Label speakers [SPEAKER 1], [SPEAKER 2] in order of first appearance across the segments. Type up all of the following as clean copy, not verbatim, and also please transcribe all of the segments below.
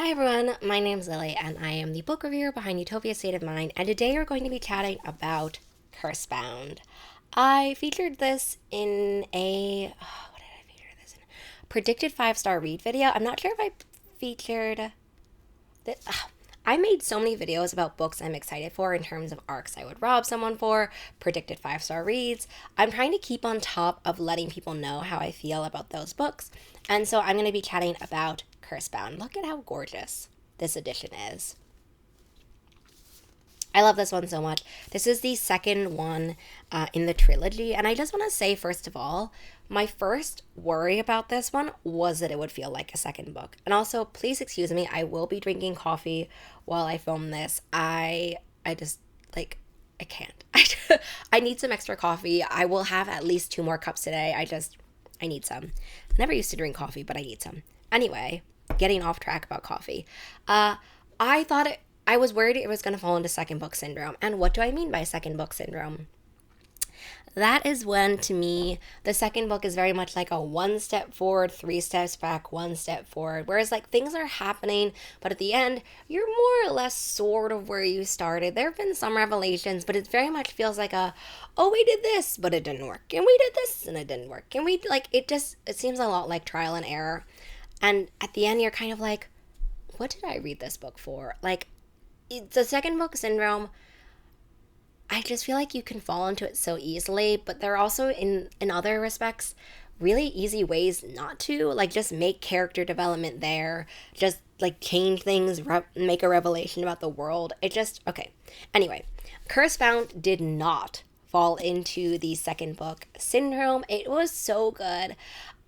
[SPEAKER 1] Hi everyone, my name's Lily and I am the book reviewer behind Utopia State of Mind, and today we're going to be chatting about Cursebound. I featured this in what did I feature this in? Predicted 5-star read video. I'm not sure if I featured this. I made so many videos about books I'm excited for in terms of arcs I would rob someone for, predicted 5-star reads. I'm trying to keep on top of letting people know how I feel about those books, and so I'm going to be chatting about Cursebound. Look at how gorgeous this edition is. I love this one so much. This is the second one in the trilogy, and I just want to say, first of all, my first worry about this one was that it would feel like a second book. And also, please excuse me, I will be drinking coffee while I film this. I just, like, I can't. I need some extra coffee. I will have at least 2 more cups today. I need some. I never used to drink coffee, but I need some. Anyway, getting off track about coffee. I was worried it was going to fall into second book syndrome. And what do I mean by second book syndrome? That is when, to me, the second book is very much like a 1 step forward, 3 steps back, 1 step forward. Whereas, like, things are happening, but at the end, you're more or less sort of where you started. There have been some revelations, but it very much feels like oh, we did this, but it didn't work. And we did this, and it didn't work. And it seems a lot like trial and error. And at the end, you're kind of like, what did I read this book for? Like, the second book syndrome, I just feel like you can fall into it so easily, but there are also, in other respects, really easy ways not to. Like, just make character development there. Just, like, change things, make a revelation about the world. Okay. Anyway, Cursebound did not fall into the second book syndrome. It was so good.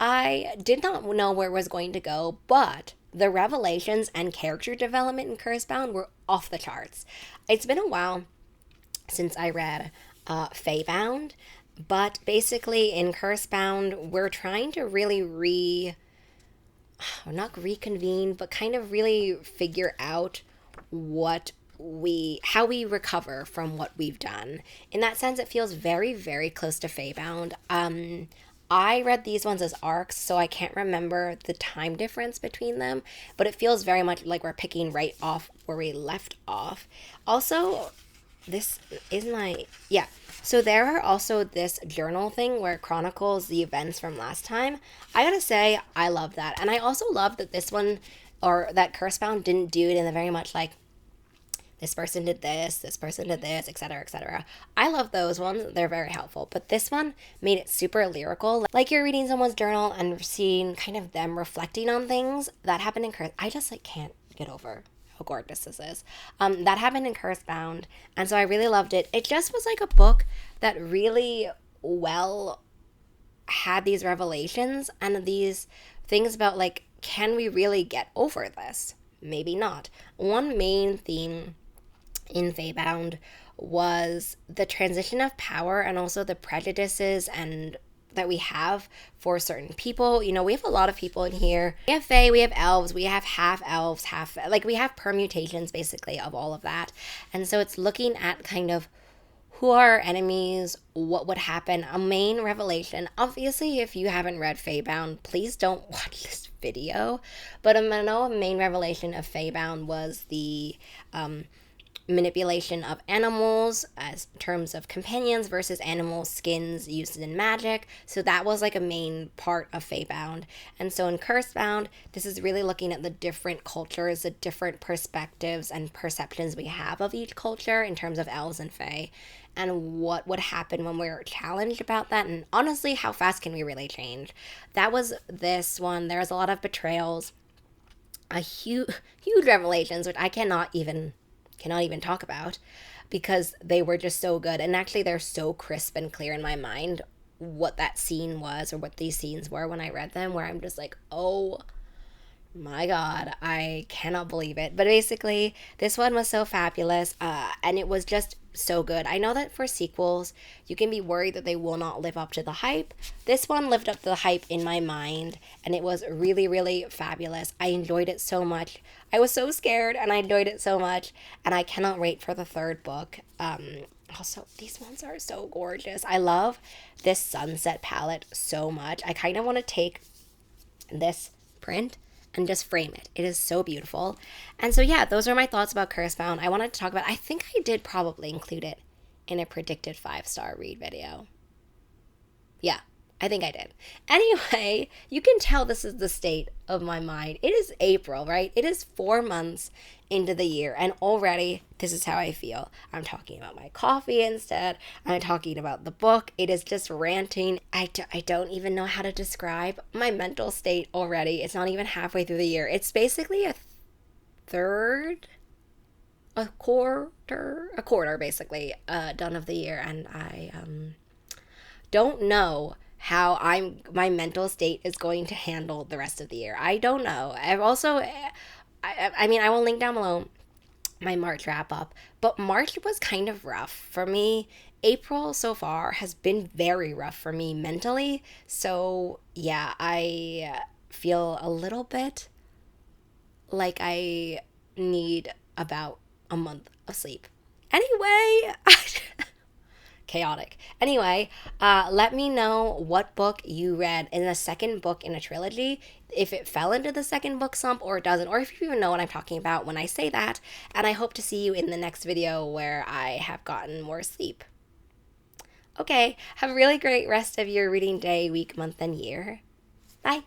[SPEAKER 1] I did not know where it was going to go, but the revelations and character development in Cursebound were off the charts. It's been a while since I read Feybound, but basically in Cursebound, we're trying to really not reconvene, but kind of really figure out how we recover from what we've done. In that sense, it feels very, very close to Feybound. I read these ones as arcs, so I can't remember the time difference between them, but it feels very much like we're picking right off where we left off. Also, this is so there are also this journal thing where it chronicles the events from last time. I gotta say, I love that. And I also love that this one, or that Cursebound, didn't do it in the very much like, this person did this, etc., etc. I love those ones. They're very helpful. But this one made it super lyrical. Like you're reading someone's journal and seeing kind of them reflecting on things that happened in Curse. I just, like, can't get over how gorgeous this is. That happened in Cursebound. And so I really loved it. It just was like a book that really well had these revelations and these things about, like, can we really get over this? Maybe not. One main theme in Feybound was the transition of power and also the prejudices and that we have for certain people. You know, we have a lot of people in here. We have fae, we have elves, we have half elves, we have permutations basically of all of that. And so it's looking at kind of who are our enemies, what would happen, a main revelation. Obviously, if you haven't read Feybound, please don't watch this video. But I know a main revelation of Feybound was the manipulation of animals as terms of companions versus animal skins used in magic. So that was like a main part of Feybound. And so in Cursebound, this is really looking at the different cultures, the different perspectives and perceptions we have of each culture in terms of elves and fae, and what would happen when we're challenged about that, and honestly, how fast can we really change? That was this one. There was a lot of betrayals, a huge revelations, which I cannot even talk about because they were just so good. And actually, they're so crisp and clear in my mind what that scene was, or what these scenes were when I read them, where I'm just like, oh my god, I cannot believe it. But basically, this one was so fabulous, and it was just so good. I know that for sequels, you can be worried that they will not live up to the hype. This one lived up to the hype in my mind, and it was really, really fabulous. I enjoyed it so much. I was so scared, and I enjoyed it so much, and I cannot wait for the third book. Also, these ones are so gorgeous. I love this sunset palette so much. I kind of want to take this print and just frame it. It is so beautiful. And so, yeah, those are my thoughts about Cursebound. I wanted to talk about, I think I did probably include it in a predicted 5-star read video. Yeah, I think I did. Anyway, you can tell this is the state of my mind. It is April, right? It is 4 months into the year, and already this is how I feel. I'm talking about my coffee instead. I'm talking about the book. It is just ranting. I don't even know how to describe my mental state already. It's not even halfway through the year. It's basically third, a quarter basically, done of the year, and I don't know how my mental state is going to handle the rest of the year. I don't know. I've also I mean, I will link down below my March wrap up, but March was kind of rough for me. April so far has been very rough for me mentally. So, yeah, I feel a little bit like I need about a month of sleep. Anyway, chaotic. Anyway, let me know what book you read in the second book in a trilogy, if it fell into the second book slump or it doesn't, or if you even know what I'm talking about when I say that. And I hope to see you in the next video where I have gotten more sleep. Okay, have a really great rest of your reading day, week, month, and year. Bye.